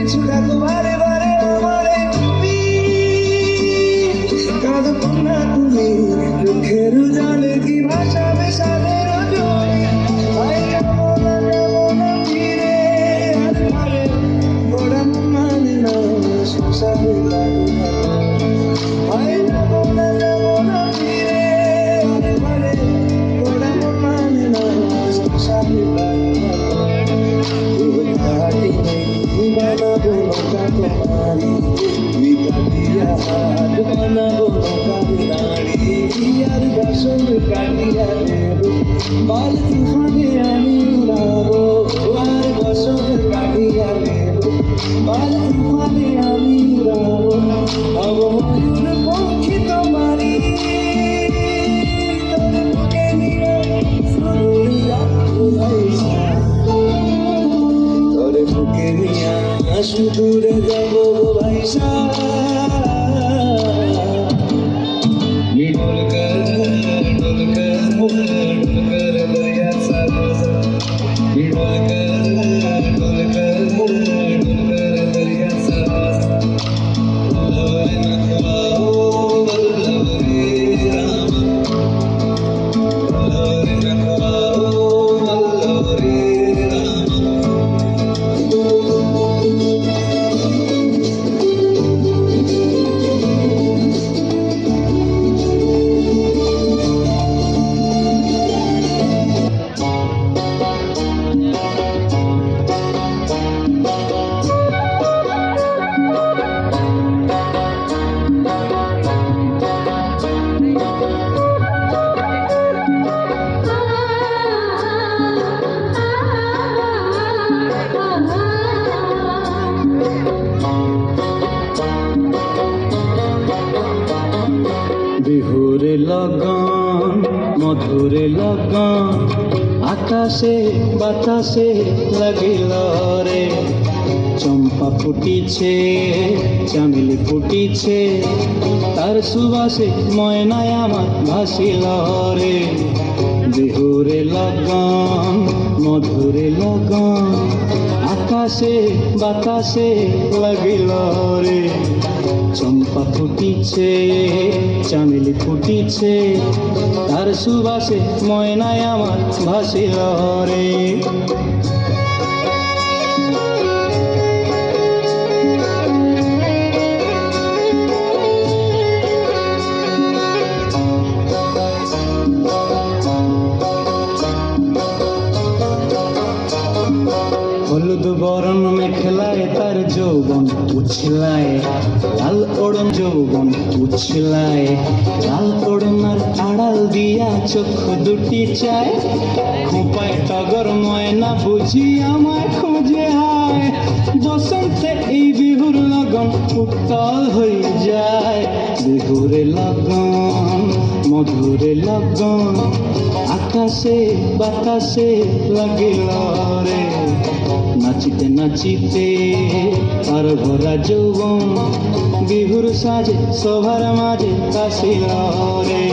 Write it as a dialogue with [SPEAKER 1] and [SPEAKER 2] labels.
[SPEAKER 1] ছুটাতো বারে বারে আমারে তুমি কাঁদো না তুমি চোখের জলে কি ভাসাবে সাদের জলে আই যাবো না ফিরে আর পারে গোড়া মানে না সংসারে লাগবে আই যাবো না ফিরে আর পারে গোড়া মানে না সংসারে লাগবে বানাবো নৌকা তোমারি বিকাটিয়া হাত বানাবো নৌকা নারী আর বসন্ত কাটিয়া দেব বাল তুফানে আমি উড়াবো আর বসন্ত কাটিয়া দেব বাল তুফানে আমি উড়াবো হব ময়ূর পক্ষী তোমারি তোর বুকে নিয়ে সরুর যাবো ভাইসা তোর বুকে নিয়ে সুদূরে যাবো ভাইসা डोलकर दरिया साजा डोलकर दरिया साजा लवरे नखवाओ लवरे राम लवरे नखवाओ लवरे राम বিহুরে লগন মধুরে লগন আকাশে বাতাসে লাগিল রে চম্পা ফুটিছে চামেলি ফুটিছে তার সুবাসে ময়নায় আমার ভাসিল রে বিহুরে লগন মধুরে লগন আকাশে বাতাসে লাগিল রে চম্পা ফুটিছে চামেলি ফুটিছে তার সুবাসে ময়নায় আমার ভাসিল রে হলুদ বরণ মেখলায় তার যৌবন উছলায় লাল ওড়ন যৌবন উছলায় লাল ওড়নার আড়াল দিয়া চক্ষু দুটি চায় খোঁপায় টগর ময়না বুঝি আমায় খোঁজে হায় বসন্তে এই বিহুর লগন উত্তাল হয়ে যায় বিহুরে লগন মধুরে লগন আকাশে বাতাসে লাগিল রে নাচিতে নাচিতে আর ভরা যৌবন বিহুর সাজে সবার মাঝে কাশিল রে